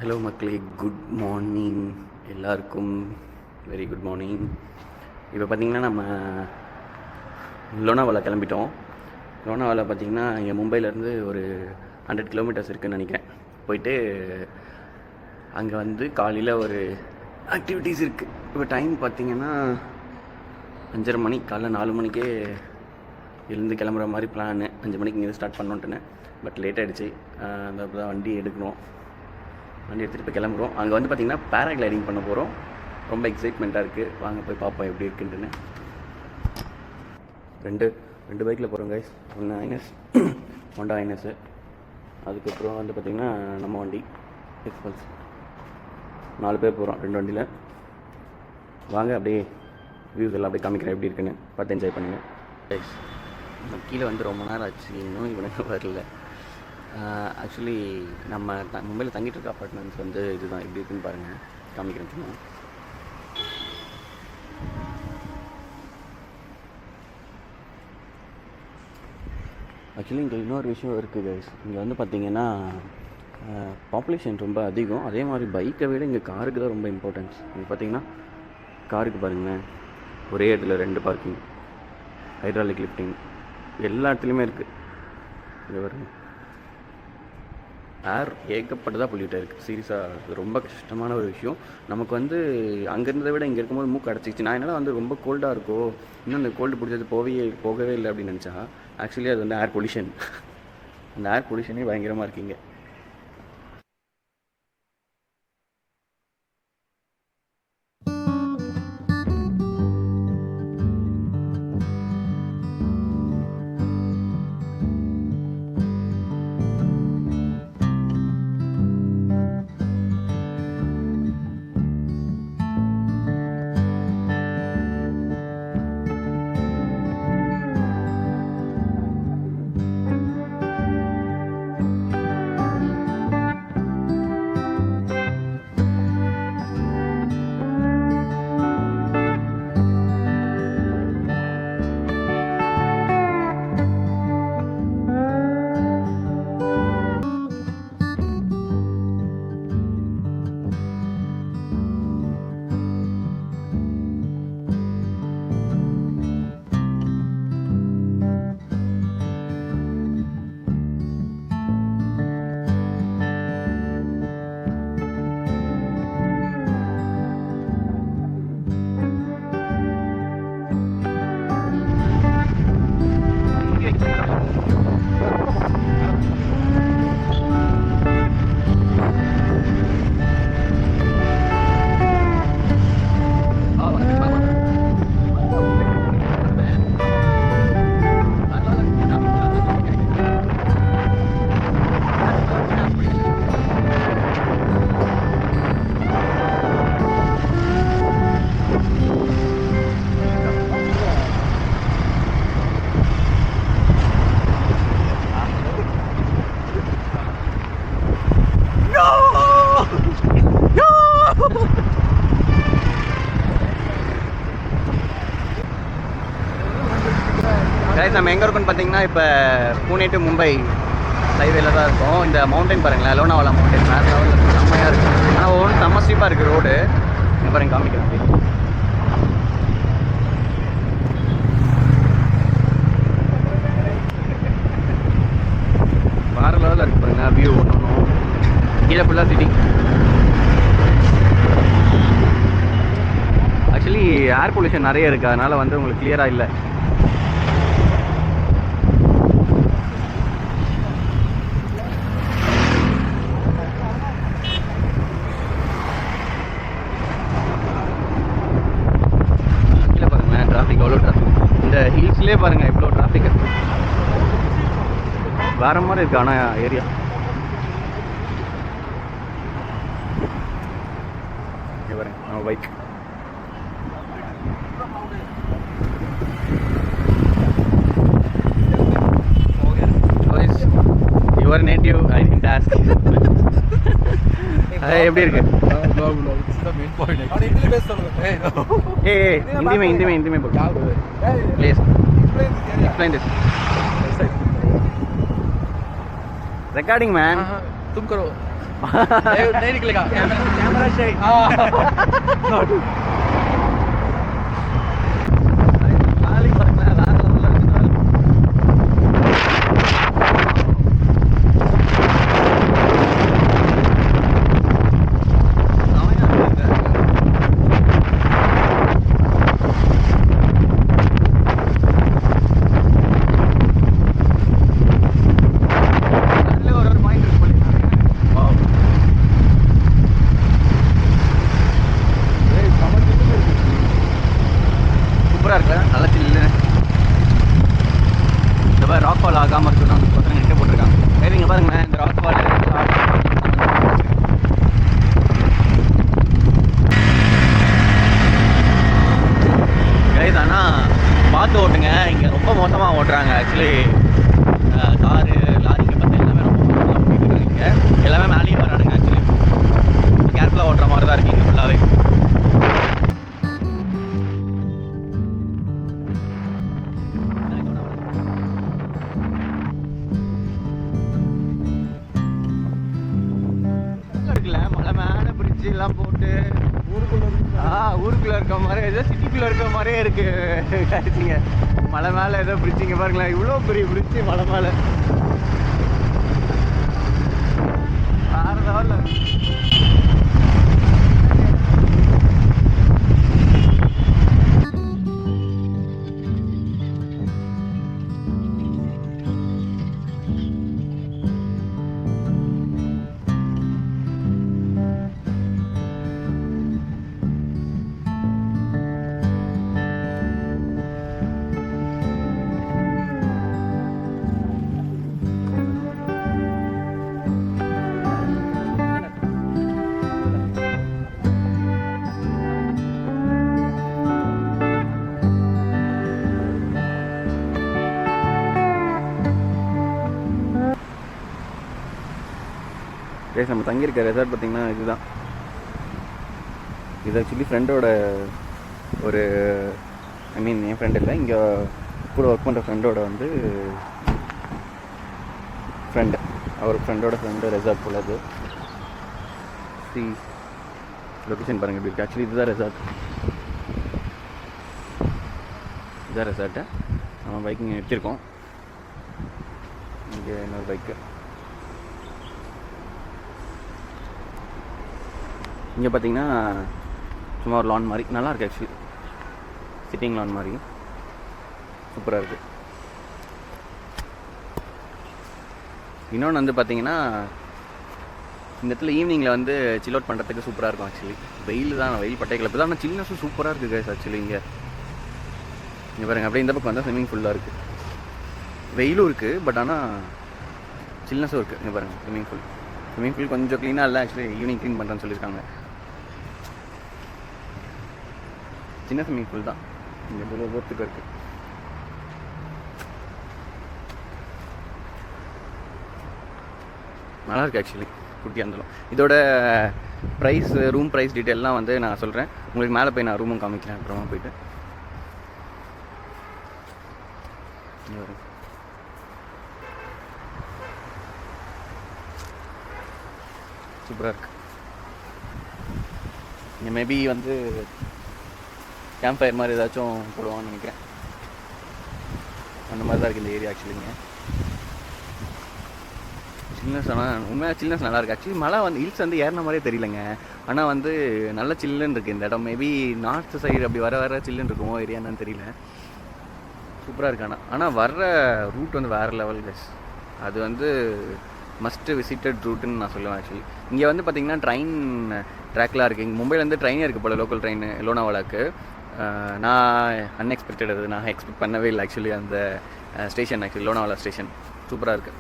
Hello மக்களே, good morning எல்லாருக்கும். Very good morning. இப்போ பார்த்திங்கன்னா நம்ம லோனாவாலா கிளம்பிட்டோம். லோனாவாலா பார்த்திங்கன்னா இங்கே மும்பையிலேருந்து ஒரு 100 கிலோமீட்டர்ஸ் இருக்குதுன்னு நினைக்கிறேன். போயிட்டு அங்கே வந்து காலையில் ஒரு ஆக்டிவிட்டீஸ் இருக்குது. இப்போ டைம் பார்த்திங்கன்னா 5:30 மணி, காலைல 4 மணிக்கே எழுந்து கிளம்புற மாதிரி பிளானு. 5 மணிக்கு இங்கே ஸ்டார்ட் பண்ணோன்ட்டுன்னு, பட் லேட் ஆகிடுச்சு. அந்த தான் வண்டி எடுக்கணும். வண்டி எடுத்துகிட்டு போய் கிளம்புறோம். அங்கே வந்து பார்த்திங்கன்னா பேராகிளைடிங் பண்ண போகிறோம். ரொம்ப எக்ஸைட்மெண்ட்டாக இருக்குது. வாங்க போய் பார்ப்போம் எப்படி இருக்குன்ட்டுன்னு. ரெண்டு பைக்கில் போகிறோம் கைஸ். ஒன்று ஐனஸ், ஹோண்டா ஐனஸு. அதுக்கப்புறம் வந்து பார்த்திங்கன்னா நம்ம வண்டி எக்ஸ்பல்ஸ். 4 பேர் போகிறோம் 2 வண்டியில். வாங்க அப்படியே வியூஸ் எல்லாம் அப்படியே காமிக்கிறேன் எப்படி இருக்குன்னு பார்த்து என்ஜாய் பண்ணுங்கள் கைஸ். கீழே வந்து ரொம்ப நேரம் ஆச்சு, இன்னும் இவனுக்கு வரல. ஆக்சுவலி நம்ம மும்பையில் தங்கிட்டு இருக்க அப்பார்ட்மெண்ட்ஸ் வந்து இதுதான், எப்படி இருக்குன்னு பாருங்கள், காமிக்கிறேன் சும்மா. ஆக்சுவலி இங்கே இன்னொரு விஷயம் இருக்குது கைஸ். இங்கே வந்து பார்த்திங்கன்னா பாப்புலேஷன் ரொம்ப அதிகம். அதே மாதிரி பைக்கை விட இங்கே காருக்கு தான் ரொம்ப இம்பார்ட்டன்ஸ். இங்கே பார்த்திங்கன்னா காருக்கு பாருங்கள், ஒரே இடத்துல 2 பார்க்கிங், ஹைட்ராலிக் லிஃப்டிங் எல்லா இடத்துலையுமே இருக்குது. இங்கே பாருங்க, ஏர் ஏகப்பட்டதாக பொல்யூட்டாக இருக்குது. சீரியஸாக அது ரொம்ப கஷ்டமான ஒரு விஷயம். நமக்கு வந்து அங்கே இருந்ததை விட இங்கே இருக்கும்போது மூக்கு அடைச்சிச்சு. நான் என்னடா வந்து ரொம்ப கோல்டாக இருக்கோ, இன்னும் அந்த கோல்டு பிடிச்சது போகவே இல்லை அப்படின்னு நினச்சா, ஆக்சுவலி அது வந்து ஏர் பொல்யூஷன். அந்த ஏர் பொல்யூஷனே பயங்கரமாக இருக்குங்க. நம்ம எங்கே இருக்கோன்னு பார்த்தீங்கன்னா இப்போ புனே டு மும்பை ஹைவேல தான் இருக்கோம். இந்த மவுண்டைன் பாருங்களேன், லோனாவாலா மவுண்டைன் வேறு லெவலில் செம்மையாக இருக்குது. ஆனால் ஒவ்வொன்றும் செம்ம ஸ்டீப்பாக இருக்குது ரோடு. இங்கே பாருங்க, காமிக்கிறேன். வேறு லெவலில் இருக்குது பாருங்க வியூ. ஒன்றும் கீழே ஃபுல்லாக சிட்டி. ஆக்சுவலி ஏர் பொல்யூஷன் நிறைய இருக்குது, அதனால் வந்து உங்களுக்கு கிளியராக இல்லை. இந்த ஹில்ஸ்லேயே பாருங்கள் இவ்வளோ டிராஃபிக் வேறு மாதிரி இருக்குது. ஆனால் ஏரியா பாருங்க, நம்ம bike your native I did ask. எப்படி இருக்கு? हिंदी में बोल please explain this recording man. तुम करो. नहीं निकलेगा कैमरा शाई நல்லா சில்லு இந்த மாதிரி ராக் ஃபால் ஆகாமல் இருக்கணும் ஒருத்தங்க நெட்டே போட்டிருக்காங்க. சரி இங்கே பாருங்களேன் இந்த ராக் ஃபால் கைஸ். ஆனால் பார்த்து ஓட்டுங்க, இங்கே ரொம்ப மோசமாக ஓட்டுறாங்க ஆக்சுவலி. காரு லாரிங்க பார்த்து எல்லாமே ரொம்ப மோசமாக ஓட்டிட்டு இருக்காங்க. எல்லாமே மேலேயே வரானுங்க ஆக்சுவலி. கேர்ஃபுல்லாக ஓட்டுற மாதிரி தான் இருக்குது இங்கே ஃபுல்லாகவே. எல்லாம் போட்டு ஊருக்குள்ள இருக்க மாதிரி ஏதோ சிட்டிக்குள்ள இருக்க மாதிரியே இருக்கு காய்ச்சிங்க. மலை மேலே ஏதோ பிரிட்ஜிங்க பாருங்களேன், இவ்வளோ பெரிய பிரிட்ஜு மலை மேலே. வேற லெவலில் கேஸ் நம்ம தங்கியிருக்க ரெசார்ட் பார்த்திங்கன்னா இதுதான். இது ஆக்சுவலி ஃப்ரெண்டோட ஒரு என் ஃப்ரெண்ட் இல்லை, இங்கே கூட ஒர்க் பண்ணுற ஃப்ரெண்டோட வந்து ஃப்ரெண்டு, அவர் ஃப்ரெண்டோட ஃப்ரெண்டு ரெசார்ட் போல். அது லொக்கேஷன் பாருங்கள் எப்படி இருக்குது. ஆக்சுவலி இதுதான் ரெசார்ட், இதுதான் ரெசார்ட்டு. நம்ம பைக் இங்கே நிறுத்தியிருக்கோம். இங்கே இன்னொரு பைக்கு. இங்கே பார்த்தீங்கன்னா சும்மா ஒரு லான் மாதிரி நல்லாயிருக்கு ஆக்சுவலி. சிட்டிங் லான் மாதிரி சூப்பராக இருக்குது. இன்னொன்று வந்து பார்த்தீங்கன்னா இந்த இடத்துல ஈவினிங்கில் வந்து சில் அவுட் பண்ணுறதுக்கு சூப்பராக இருக்கும் ஆக்சுவலி. வெயில் தான், வெயில் பட்டை கிளப்பு தான், ஆனால் சில்னஸும் சூப்பராக இருக்குது கைஸ் ஆக்சுவலி. இங்கே பாருங்கள், அப்படியே இந்த பக்கம் வந்தால் ஸ்விம்மிங் ஃபுல்லாக இருக்குது. வெயிலும் இருக்குது, பட் ஆனால் சில்னஸும் இருக்குது. இங்கே பாருங்கள் ஸ்விம்மிங் ஃபுல் கொஞ்சம் க்ளீனாக இல்லை ஆக்சுவலி, ஈவினிங் க்ளீன் பண்ணுறேன்னு சொல்லியிருக்காங்க. சின்ன ஸ்விம்மிங் ஃபுல் தான், இங்கே தூரத்துக்கு இருக்குது. நல்லாயிருக்கு ஆக்சுவலி குட்டி அந்தளம். இதோட ப்ரைஸ், ரூம் ப்ரைஸ் டீட்டெயிலாம் வந்து நான் சொல்கிறேன் உங்களுக்கு. மேலே போய் நான் ரூமும் காமிக்கிறேன் அப்புறமா போயிட்டு. சூப்பராக இருக்குது. இங்கே மேபி வந்து கேம்ப் ஃபயர் மாதிரி ஏதாச்சும் போடுவான்னு நினைக்கிறேன். அந்த மாதிரி தான் இருக்குது இந்த ஏரியா ஆக்சுவலிங்க. சில்னஸ் ஆனால் உண்மையாக சில்னஸ் நல்லாயிருக்கு ஆக்சுவலி. மழை வந்து ஹில்ஸ் வந்து ஏறின மாதிரியே தெரியலைங்க, ஆனால் வந்து நல்ல சில்லுன்னு இருக்குது இந்த இடம். மேபி நார்த் சைடு அப்படி வர சில்லுன்னு இருக்குமோ ஏரியா என்னன்னு தெரியல. சூப்பராக இருக்கு. ஆனால் வர்ற ரூட் வந்து வேறு லெவல் கைஸ். அது வந்து மஸ்ட்டு விசிட்டட் ரூட்டுன்னு நான் சொல்லுவேன் ஆக்சுவலி. இங்கே வந்து பார்த்திங்கன்னா ட்ரெயின் ட்ராக்லாம் இருக்குது. இங்கே மும்பைலேருந்து ட்ரெயினே இருக்குது போல், லோக்கல் ட்ரெயின் லோனாவாலாக்கு. நான் அன்எக்ஸ்பெக்டட், அது நான் எக்ஸ்பெக்ட் பண்ணவே இல்லை ஆக்சுவலி. அந்த ஸ்டேஷன் ஆக்சுவலி லோனாவாலா ஸ்டேஷன் சூப்பராக இருக்குது.